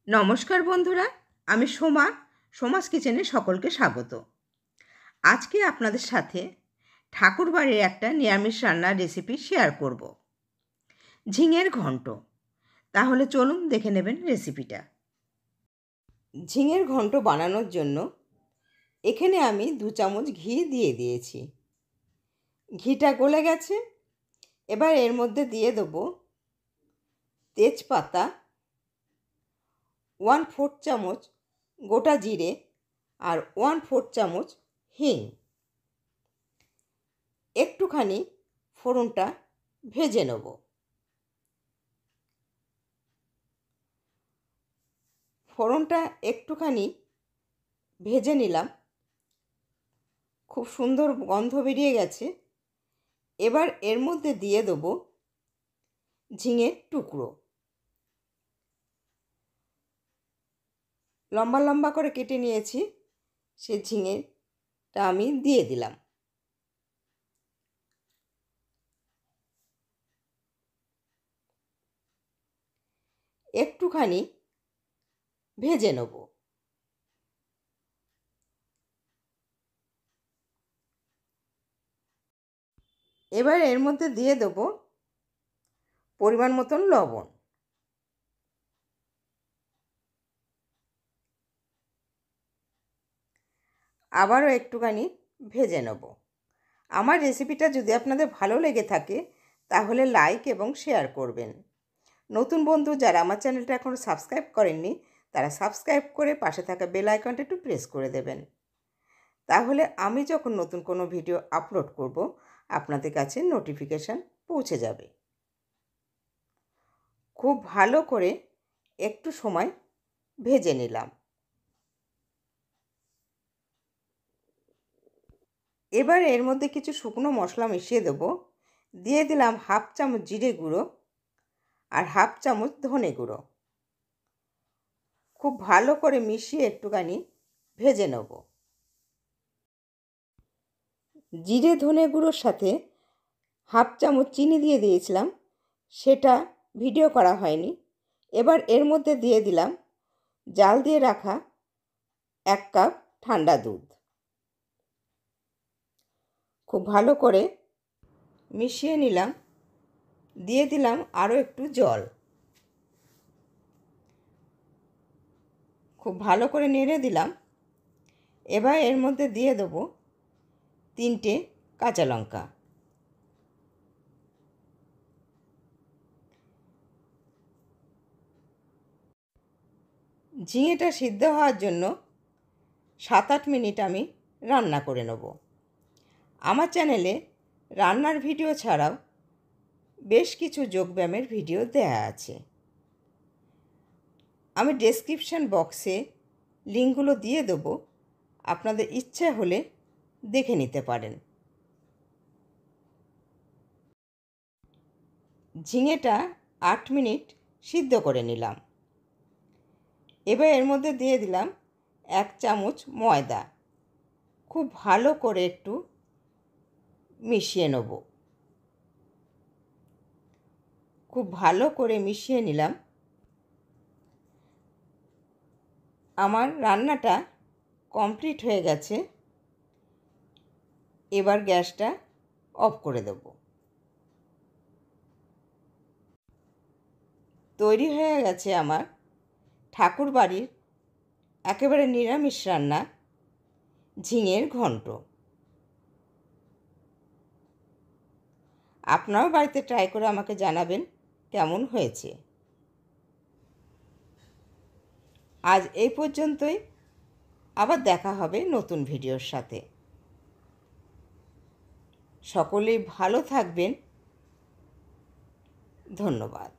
নমস্কার বন্ধুরা, আমি সোমাস কিচেনে সকলকে স্বাগত। আজকে আপনাদের সাথে ঠাকুরবাড়ির একটা নিরামিষ রান্নার রেসিপি শেয়ার করব, ঝিঙের ঘন্ট। তাহলে চলুন দেখে নেবেন রেসিপিটা। ঝিঙের ঘন্ট বানানোর জন্য এখানে আমি 2 চামচ ঘি দিয়ে দিয়েছি। ঘিটা গলে গেছে। এবার এর মধ্যে দিয়ে দেবো তেজপাতা, 1/4 চামচ গোটা জিরে আর 1/4 চামচ হিং। একটুখানি ফোড়নটা ভেজে নেব। ফোড়নটা একটুখানি ভেজে নিলাম, খুব সুন্দর গন্ধ বেরিয়ে গেছে। এবার এর মধ্যে দিয়ে দেবো ঝিঙের টুকরো, লম্বা লম্বা করে কেটে নিয়েছি। সে ঝিঙেটা আমি দিয়ে দিলাম। একটুখানি ভেজে নেব। এবার এর মধ্যে দিয়ে দেবো পরিমাণ মতন লবণ। আবারও একটুখানি ভেজে নেব। আমার রেসিপিটা যদি আপনাদের ভালো লেগে থাকে তাহলে লাইক এবং শেয়ার করবেন। নতুন বন্ধু যারা আমার চ্যানেলটা এখনও সাবস্ক্রাইব করেননি তারা সাবস্ক্রাইব করে পাশে থাকা বেল আইকনটা একটু প্রেস করে দেবেন। তাহলে আমি যখন নতুন কোনো ভিডিও আপলোড করব আপনাদের কাছে নোটিফিকেশান পৌঁছে যাবে। খুব ভালো করে একটু সময় ভেজে নিলাম। এবার এর মধ্যে কিছু শুকনো মশলা মিশিয়ে দেবো। দিয়ে দিলাম 1/2 চামচ জিরে গুঁড়ো আর 1/2 চামচ ধনে গুঁড়ো। খুব ভালো করে মিশিয়ে একটুখানি ভেজে নেব। জিরে ধনে গুঁড়োর সাথে 1/2 চামচ চিনি দিয়ে দিয়েছিলাম, সেটা ভিডিও করা হয়নি। এবার এর মধ্যে দিয়ে দিলাম জাল দিয়ে রাখা 1 কাপ ঠান্ডা দুধ। খুব ভালো করে মিশিয়ে নিলাম। দিয়ে দিলাম আরও একটু জল। খুব ভালো করে নেড়ে দিলাম। এবার এর মধ্যে দিয়ে দেবো 3টে কাঁচা লঙ্কা। ঝিঙেটা সিদ্ধ হওয়ার জন্য 7-8 মিনিট আমি রান্না করে নেব। আমার চ্যানেলে রান্নার ভিডিও ছাড়াও বেশ কিছু যোগব্যায়ামের ভিডিও দেয়া আছে। আমি ডেসক্রিপশন বক্সে লিঙ্কগুলো দিয়ে দেবো, আপনাদের ইচ্ছে হলে দেখে নিতে পারেন। ঝিঙেটা 8 মিনিট সিদ্ধ করে নিলাম। এবার এর মধ্যে দিয়ে দিলাম 1 চামচ ময়দা। খুব ভালো করে একটু মিশিয়ে নেব। খুব ভালো করে মিশিয়ে নিলাম। আমার রান্নাটা কমপ্লিট হয়ে গেছে। এবার গ্যাসটা অফ করে দেব। তৈরি হয়ে গেছে আমার ঠাকুরবাড়ির একেবারে নিরামিষ রান্না ঝিঙের ঘন্ট। আপনারাও বাড়িতে ট্রাই করে আমাকে জানাবেন কেমন হয়েছে। আজ এই পর্যন্তই। আবার দেখা হবে নতুন ভিডিওর সাথে। সকলেই ভালো থাকবেন। ধন্যবাদ।